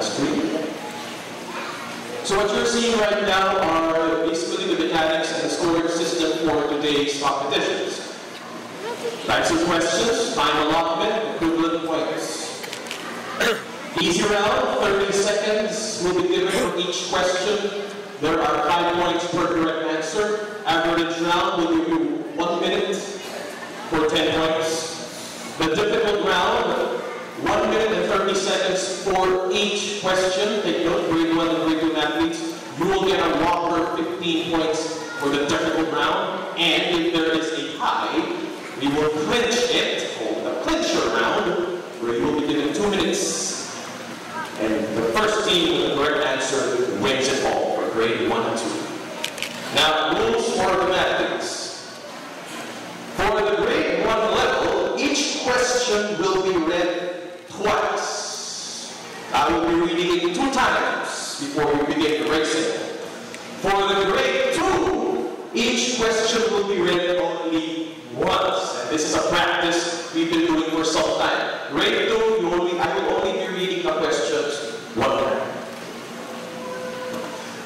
screen. So what you're seeing right now are basically the mechanics and the scoring system for today's competitions. Types of questions, time allotment, equivalent points. Easy round, 30 seconds will be given for each question. There are 5 points per correct answer. Average round will give you 1 minute for 10 points. The difficult round, 1 minute and 30 seconds for each question. Take note, grade 1 and grade 2 athletes. You will get a whopper 15 points for the difficult round. And if there is a tie, we will clinch it, called the clincher round, where you will be given 2 minutes. And the first team with the correct answer wins it all for grade 1 and 2. Now, rules for the mathematics. For the grade 1 level, each question will be read twice. I will be reading it 2 times before we begin the racing. For the grade 2, each question will be read only once. And this is a practice we've been doing for some time. Grade 2, I will only be reading the questions 1 time.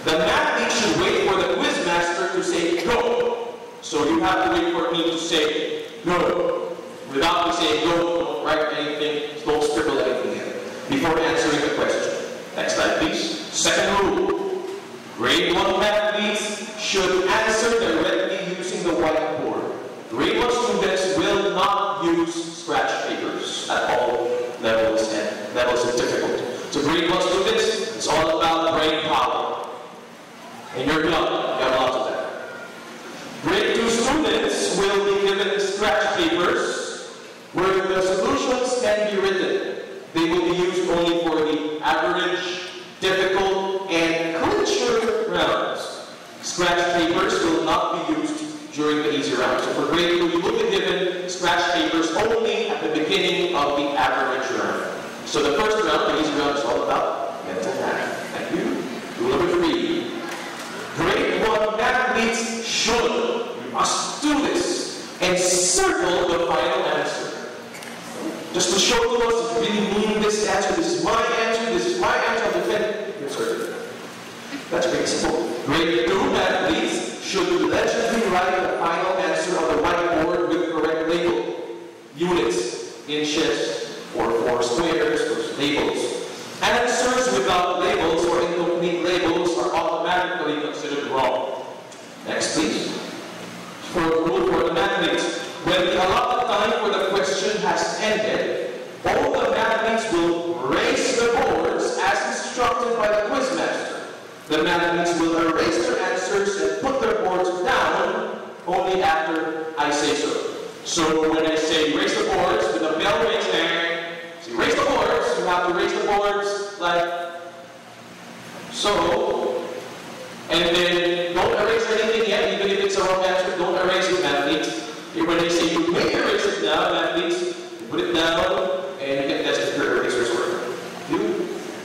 The mathlete should wait for the quiz master to say go. So you have to wait for me to say go. Without me saying go, don't write anything, don't scribble anything in before answering the question. Next slide, please. Second rule. Grade 1 mathletes should answer directly using the whiteboard. Grade 1 students will not use scratch papers at all levels and levels of difficulty. So grade 1 students, it's all about brain power. And you're young, you have lots of that. Grade 2 students will be given scratch papers where the solutions can be written. They will be used only for the average, difficult, and clincher rounds. Scratch papers will not be used during the easy round. So for grade 2, you will be given scratch papers only at the beginning of the average round. So the first round, the easy round, is all about mental math. Thank you. Rule number 3. Grade 1 mathletes should, you must do this, encircle the final answer. Just to show to us if you really mean this answer, this is my answer, this is my answer, I'll defend it. Insert it. That's very simple. Grade 2 mathletes should legibly write the final answer on the whiteboard with correct label. Units, inches, or 4 squares, those labels. Answers without labels or incomplete labels are automatically considered wrong. Next, please. For rule for the mathletes, when the allotted time for the question has ended, all the mathletes will raise the boards as instructed by the quiz master. The mathletes will erase their answers and put their boards down only after I say so. So when I say raise the boards, with the bell rings there, so you raise the boards, you have to raise the boards like so. And then don't erase anything yet, even if it's a wrong answer, don't erase it, mathletes. When they say you may erase it now, mathletes, you put it down, and you get that's your erasers work.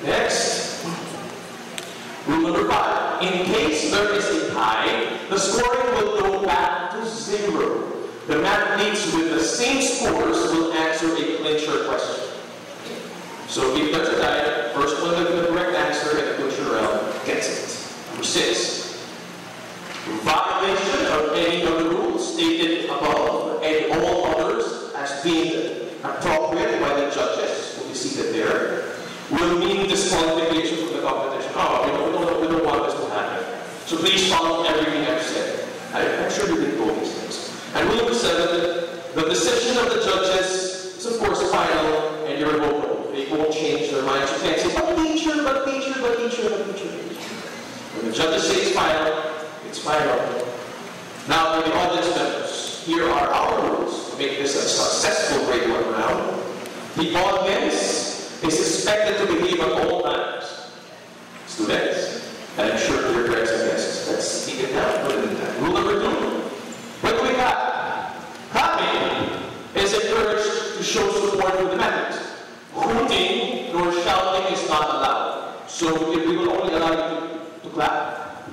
Next. Rule number 5. In case there is a tie, the scoring will go back to 0. The mathletes with the same scores will answer a clincher question. So if there's a tie, first one with the correct answer in the clincher round gets it. Number 6. Violation of any of the rules stated above and all others as deemed appropriate by the judges, will be seated there, will mean disqualification from the competition. Oh, we don't want this to happen. So please follow everything I've said. I'm sure you did all these things. And rule number 7, the decision of the judges is of course final and irrevocable. They won't change their minds. You can't say, but teacher, but teacher, but teacher, but teacher. When the judges say it's final, it's final. Now for the audience members, here are our rules to make this a successful grade 1 round. The audience is expected to behave at all times. Students, and I'm sure your parents and guests. Let's keep it down. Put it in time. Rule number 2. What do we clap? Clapping is encouraged to show support for the mathletes. Hooting nor shouting is not allowed. So we will only allow you to clap.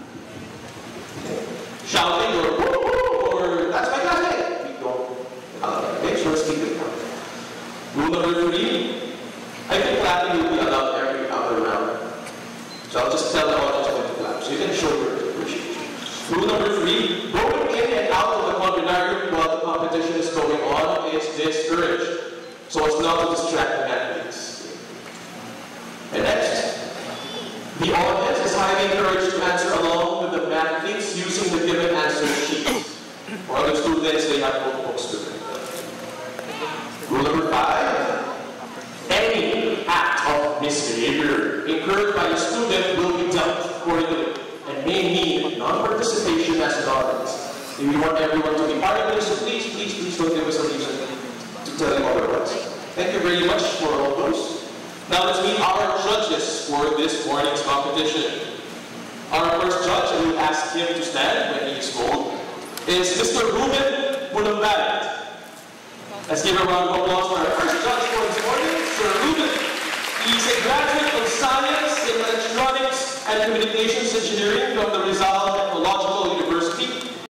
Shouting or woo woo or that's my classmate. We don't allow that. Okay, so let's keep it down. Rule number 3. I think clapping will be allowed every other round. not to distract the mathletes. And next, the audience is highly encouraged to answer along with the mathletes using the given answer sheets. For other students, they have notebooks with them. Rule number 5, any act of misbehavior incurred by a student will be dealt accordingly and may mean non-participation as an audience. If you want everyone to be part of this, so please don't give us a reason to tell you otherwise. Thank you very much for all those. Now let's meet our judges for this morning's competition. Our first judge, and we'll ask him to stand when he is called, is Mr. Ruben Mulumbalit. Let's give a round of applause for our first judge for this morning, Sir Ruben. He's a graduate of Science in Electronics and Communications Engineering from the Rizal